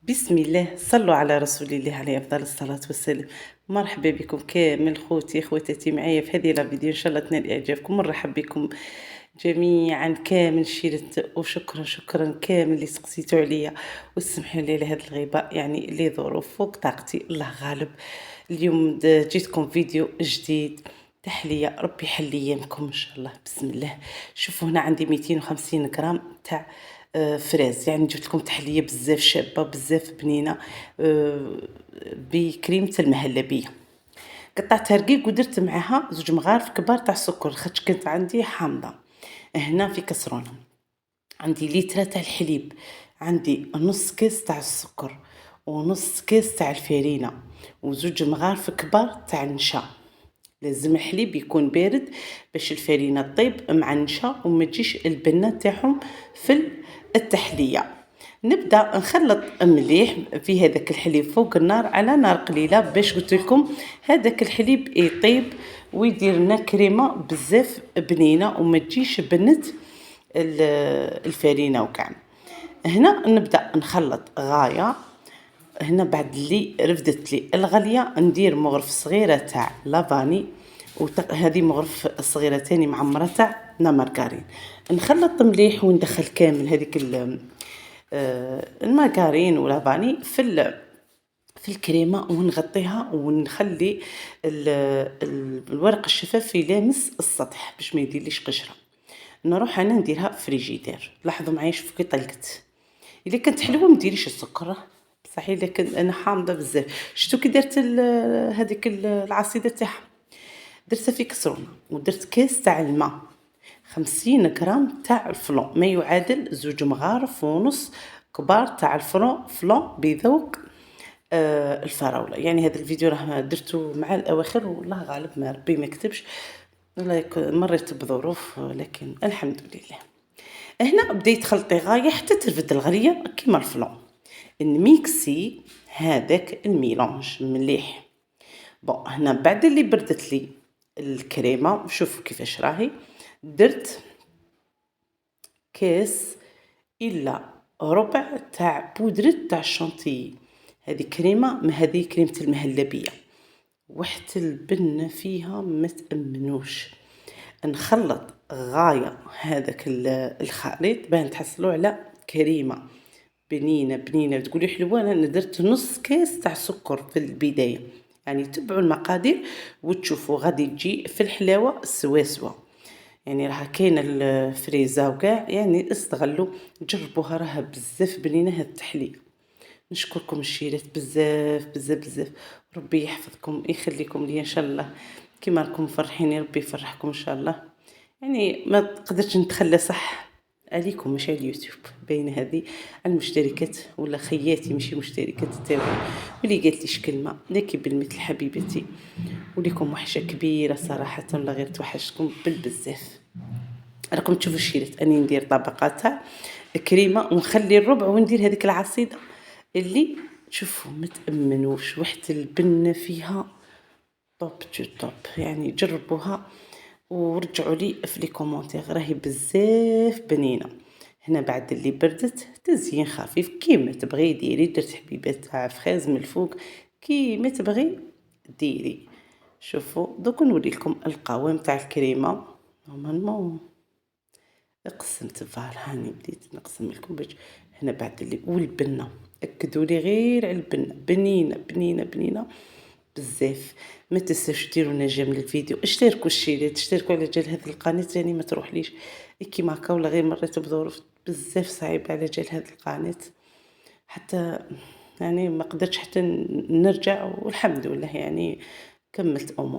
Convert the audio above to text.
بسم الله، صلوا على رسول الله عليه أفضل الصلاة والسلام. مرحبا بكم كامل خوتي خواتاتي معايا في هذه لا فيديو، إن شاء الله تنال إعجابكم. مرحب بكم جميعا كامل شيرت، وشكرا شكرا كامل اللي سقسيتوا عليا وسمحوا لي لهذه الغيبة، يعني لي ظروف فوق طاقتي، الله غالب. اليوم جيتكم فيديو جديد، تحلية ربي يحل ايامكم ان شاء الله. بسم الله. شوفوا هنا عندي 250 غرام تاع فريز، يعني جبت لكم تحليه بزاف شابه بزاف بنينه، بكريمه المهلبيه. قطعتها رقيق ودرت معاها 2 مغارف كبار تاع السكر، خاطش كانت عندي حامضه. هنا في كسرونه عندي لتر تاع الحليب، عندي نص كيس تاع السكر، ونص كيس تاع الفرينه، وزوج مغارف كبار تاع النشا. لازم الحليب يكون بارد باش الفرينه طيب مع النشا وما تجيش البنه تاعهم في التحليه. نبدا نخلط مليح في هذاك الحليب فوق النار على نار قليله، باش قلت لكم هذاك الحليب يطيب ويدير لنا كريمه بزاف بنينه وما تجيش بنت الفرينه وكاع. هنا نبدا نخلط غايه. هنا بعد اللي رفدت لي الغليه ندير مغرف صغيره تاع لافاني، وهذه مغرف صغيره تاني معمره تاع مارغرين. نخلط مليح وندخل كامل هذيك المارغرين ولافاني في الكريمه، ونغطيها ونخلي الورق الشفاف يلامس السطح باش ما يديرليش قشره. نروح انا نديرها في فريجيدير. لاحظوا معايا شوفوا كي طلقت. الا كانت حلوه ما ديريش السكر صحيح، لكن انا حامضه بزاف. شفتوا كي درت هذيك العصيده تاعها، درتها في كسرونه ودرت كاس تاع الماء، 50 غرام تاع الفلون، ما يعادل 2 مغارف ونص كبار تاع فلون بذوق الفراوله. يعني هذا الفيديو راه درته مع الاواخر، والله غالب ما ربي ما كتبش، والله مريت بظروف، لكن الحمد لله. هنا بديت خلطي غايه حتى ترفد الغليه كيما الفلون. نميكسي هذاك الميلونج مليح. بون هنا بعد اللي بردت لي الكريمه، شوفوا كيفاش راهي. درت كاس الا ربع تاع بودره تاع الشونتيي. هذه كريمه، ما هذه كريمه المهلبيه، واحد البنه فيها ما تامنوش. نخلط غايه هذاك الخليط باه نتحصلوا على كريمه بنينه بنينه. تقولي حلوه، انا درت نص كاس تاع سكر في البدايه. يعني تبعوا المقادير وتشوفوا غادي تجي في الحلاوه سوا. يعني راه كاينه الفريزه وكاع، يعني استغلوا جربوها، راها بزاف بنينه هاد التحليه. نشكركم الشيرات بزاف بزاف بزاف، ربي يحفظكم يخليكم لي ان شاء الله. كيما راكم فرحيني ربي يفرحكم ان شاء الله. يعني ما قدرتش نتخلى صح عليكم، مش على اليوتيوب بين هذه المشتركات ولا خياتي ماشي مشتركات تاعي، واللي قالت ليش كلمه لكي بالمثل حبيبتي، وليكم وحشه كبيره صراحه، ولا غير توحشتكم بالبزاف. راكم تشوفوا الشيرات اني ندير طبقات تاع كريمه ونخلي الربع وندير هذيك العصيده اللي شوفوا ما تامنوش، واحد البنه فيها توب تو توب. يعني جربوها ورجعوا لي في لي كومونتير، راهي بزاف بنينه. هنا بعد اللي بردت تزيين خفيف كيما تبغي ديري. درت حبيبات تاع فريز من الفوق كيما تبغي ديري. شوفوا دوك نوريلكم القوام تاع الكريمه. نورمالمون قسمت فار، هاني بديت نقسم لكم باش هنا بعد اللي والبنه. اكدوا لي غير على البنه، بنينه بنينه بنينه بزاف. ما تنساوش ديروا نجم للفيديو، اشتركوا الشيرات، اشتركوا على جال هذه القناه يعني ما تروحليش كيما هكا، ولا غير مريت بظروف بزاف صعيبه على جال هذه القناه، حتى يعني ما قدرتش حتى نرجع، والحمد لله يعني كملت امور.